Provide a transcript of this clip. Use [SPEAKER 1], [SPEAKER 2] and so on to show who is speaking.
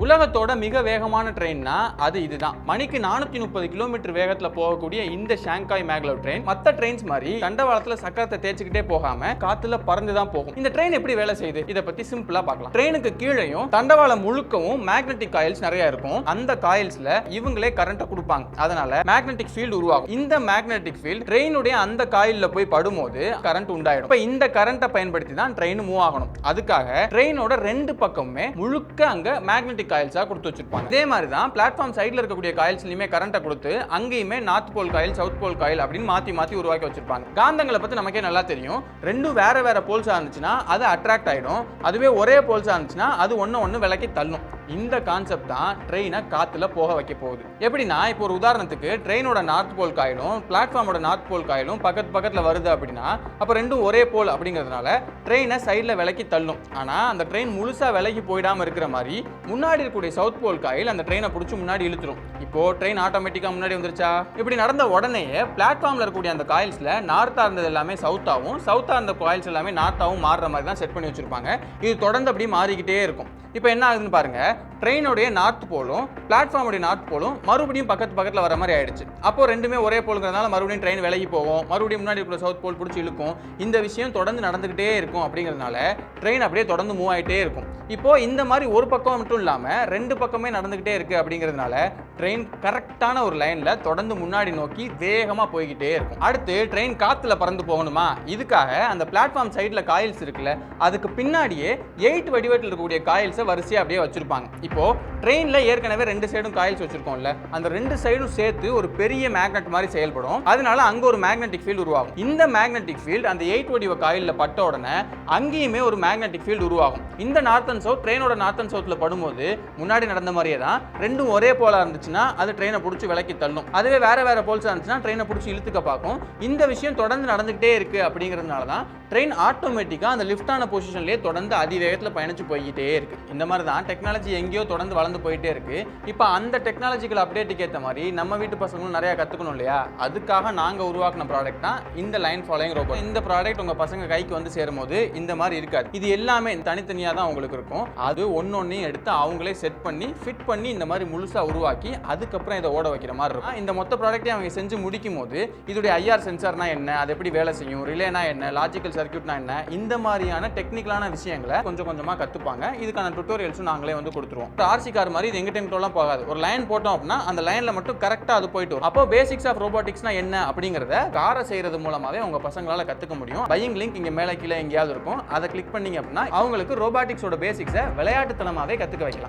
[SPEAKER 1] உலகத்தோட மிக வேகமான ட்ரெயின்னா அது இதுதான். மணிக்கு 430 கிலோமீட்டர் வேகத்துல போகக்கூடிய இந்த ஷாங்காய் மேக்லவ் ட்ரெயின் மத்த ட்ரெயின்ஸ் மாதிரி தண்டவாளத்துல சக்கரத்தை தேய்ச்சிக்கிட்டே போகாம காத்துல பறந்து தான் போகும். இந்த ட்ரெயின் எப்படி வேலை செய்யுது இத பத்தி சிம்பிளா பார்க்கலாம். ட்ரெயினுக்கு கீழேயும் தண்டவாளம் முழுக்கவும் மேக்னெட்டிக் காயில்ஸ் நிறைய இருக்கும். அந்த காயில்ஸ்ல இவங்களே கரண்ட்டை கொடுப்பாங்க. அதனால மேக்னெட்டிக் ஃபீல்ட் உருவாகும். இந்த மேக்னெட்டிக் ஃபீல்ட் ட்ரெயினுடைய அந்த காயில்ல போய் படும்போது கரண்ட் உண்டாயிடும். இப்ப இந்த கரண்ட்டை பயன்படுத்தி தான் ட்ரெயின் மூவ் ஆகணும். அதுக்காக ட்ரெயினோட ரெண்டு பக்கமுமே முழுக்க அங்க மேக்னெட்டிக் காயில்ஸா கொடுத்து வச்சிருப்பாங்க. இதே மாதிரி தான் பிளாட்ஃபார்ம் சைடுல இருக்கக்கூடிய காயில்ஸ்லயுமே கரண்ட்டை கொடுத்து அங்கேயுமே north pole coil south pole coil அப்படின்னு மாத்தி மாத்தி உருவாக்கி வச்சிருப்பாங்க. காந்தங்களை பத்தி நமக்கே நல்லா தெரியும். ரெண்டும் வேற வேற போல்ஸா இருந்துச்சுன்னா அது அட்ராக்ட் ஆயிடும். அதுவே ஒரே போல்ஸா இருந்துச்சுன்னா அது ஒன்னு விலக்கி தள்ளும். இந்த கான்செப்ட் தான் ட்ரெயினை காத்துல போக வைக்க போகுது. எப்படின்னா இப்போ ஒரு உதாரணத்துக்கு ட்ரெயினோட நார்த் போல் காயிலும் பிளாட்ஃபார்மோட நார்த் போல் காயிலும் பக்கத்துல வருது அப்படின்னா அப்ப ரெண்டும் ஒரே போல் அப்படிங்கிறதுனால ட்ரெயினை சைட்ல விலக்கி தள்ளும். ஆனா அந்த ட்ரெயின் முழுசா விலகி போயிடாம இருக்கிற மாதிரி முன்னாடி இருக்கக்கூடிய சவுத் போல் காயில் அந்த ட்ரெயினை பிடிச்சி முன்னாடி இழுத்துரும். இப்போ ட்ரெயின் ஆட்டோமேட்டிக்கா முன்னாடி வந்துருச்சா? இப்படி நடந்த உடனே பிளாட்ஃபார்ம்ல இருக்கக்கூடிய அந்த காயில்ஸ்ல நார்த்தா இருந்தது எல்லாமே சவுத்தாவும் சவுத்தா இருந்த காயில்ஸ் எல்லாமே நார்த்தாவும் மாறுற மாதிரி தான் செட் பண்ணி வச்சிருப்பாங்க. இது தொடர்ந்து அப்படியே மாறிக்கிட்டே இருக்கும். இப்போ என்ன ஆகுதுன்னு பாருங்க, ட்ரெயினுடைய நார்த் போலும் பிளாட்ஃபார்முடைய நார்த் போலும் மறுபடியும் பக்கத்துல வர மாதிரி ஆயிடுச்சு. அப்போ ரெண்டுமே ஒரே போலுங்கிறதுனால மறுபடியும் ட்ரெயின் விலகி போகும், மறுபடியும் முன்னாடி இருக்கிற சவுத் போல் பிடிச்சி இழுக்கும். இந்த விஷயம் தொடர்ந்து நடந்துகிட்டே இருக்கும். அப்படிங்கிறதுனால ட்ரெயின் அப்படியே தொடர்ந்து மூவ் ஆகிட்டே இருக்கும். இப்போ இந்த மாதிரி ஒரு பக்கம் மட்டும் இல்லாம ரெண்டு பக்கமே நடந்துகிட்டே இருக்கு. அப்படிங்கிறதுனால ட்ரெயின் கரெக்டான ஒரு லைன்ல தொடர்ந்து முன்னாடி நோக்கி வேகமா போய்கிட்டே இருக்கும். அடுத்து ட்ரெயின் காத்துல பறந்து போகணுமா? இதுக்காக அந்த பிளாட்ஃபார்ம் சைட்ல காயில்ஸ் இருக்குல்ல, அதுக்கு பின்னாடியே 8 வடிவத்தில் இருக்கக்கூடிய காயில்ஸை வரிசையா அப்படியே வச்சிருப்பாங்க. இப்போ ட்ரெயின்ல ஏற்கனவே ரெண்டு சைடும் காயில்ஸ் வச்சிருக்கோம்ல, அந்த ரெண்டு சைடும் சேர்த்து ஒரு பெரிய மேக்னெட் மாதிரி செயல்படும். அதனால அங்க ஒரு மேக்னெட்டிக் ஃபீல்ட் உருவாகும். இந்த மேக்னெட்டிக் ஃபீல்ட் அந்த 8 வடிவ காயில்ல பட்ட உடனே அங்கேயுமே ஒரு மேக்னெட்டிக் ஃபீல்ட் உருவாகும். இந்த நார்த் அண்ட் சவுத் ட்ரெயினோட நார்த் அண்ட் சவுத்ல படும்போது முன்னாடி நடந்த மாதிரியே தான் ரெண்டும் ஒரே போலா இருந்துச்சுன்னா அது ட்ரெயினை பிடிச்சி விலக்கி தள்ளும். அதுவே வேற வேற போல்ஸா இருந்துச்சுன்னா ட்ரெயினை பிடிச்சி இழுத்துக்க பார்க்கும். இந்த விஷயம் தொடர்ந்து நடந்துகிட்டே இருக்கு. அப்படிங்கிறதுனால தான் ட்ரெயின் ஆட்டோமேட்டிக்கா அந்த லிஃப்டான பொசிஷன்லேயே தொடர்ந்து அதிவேகத்தில் பயணிச்சு போய்கிட்டே இருக்கு. இந்த மாதிரி தான் டெக்னாலஜி எங்கேயோ தொடர்ந்து வளர்ந்து போயிட்டே இருக்கு. இப்போ அந்த டெக்னாலஜிக்கல் அப்டேட்டுக்கு ஏற்ற மாதிரி நம்ம வீட்டு பசங்களும் நிறைய கற்றுக்கணும் இல்லையா? அதுக்காக நாங்கள் உருவாக்கின ப்ராடக்ட் தான் இந்த லைன் ஃபாலோயிங் ரோபோட். இந்த ப்ராடக்ட் உங்கள் பசங்க கைக்கு வந்து சேரும்போது இந்த மாதிரி இருக்காது. இது எல்லாமே தனித்தனியாக தான் உங்களுக்கு இருக்கும். அது ஒன்னொன்னையும் எடுத்து அவங்களே செட் பண்ணி ஃபிட் பண்ணி இந்த மாதிரி முழுசாக உருவாக்கி அதுக்கப்புறம் இதை ஓட வைக்கிற மாதிரி இருக்கும். இந்த மொத்த ப்ராடக்ட்டையும் அவங்க செஞ்சு முடிக்கும் போது இதோடைய ஐஆர் சென்சார்னா என்ன, அது எப்படி வேலை செய்யும், ரிலேனா என்ன, லாஜிக்கல் சர்க்யூட்னா என்ன, இந்த மாதிரியான டெக்னிக்கலான விஷயங்களை கொஞ்சம் கொஞ்சமாக கற்றுப்பாங்க. இதுக்கான டுட்டோரியல்ஸும் நாங்களே வந்து கொடுத்துருவோம். ஆர்சி கார் மாதிரி இது எங்க டைம்லாம் போகாது. ஒரு லைன் போட்டோம் அப்படின்னா அந்த லைன்ல மட்டும் கரெக்டாக அது போயிட்டு வரும். அப்போ பேசிக்ஸ் ஆஃப் ரோபோட்டிக்ஸ்னா என்ன அப்படிங்கிறத காரை செய்யறது மூலமாவே உங்க பசங்களால கற்றுக்க முடியும். பையிங் லிங்க் இங்கே மேலே கீழே எங்கேயாவது இருக்கும். அதை கிளிக் பண்ணீங்க அப்படின்னா அவங்களுக்கு ரோபோட்டிக்ஸோட பேசிக்ஸை விளையாட்டுத்தனமாகவே கற்றுக்க வைக்கலாம்.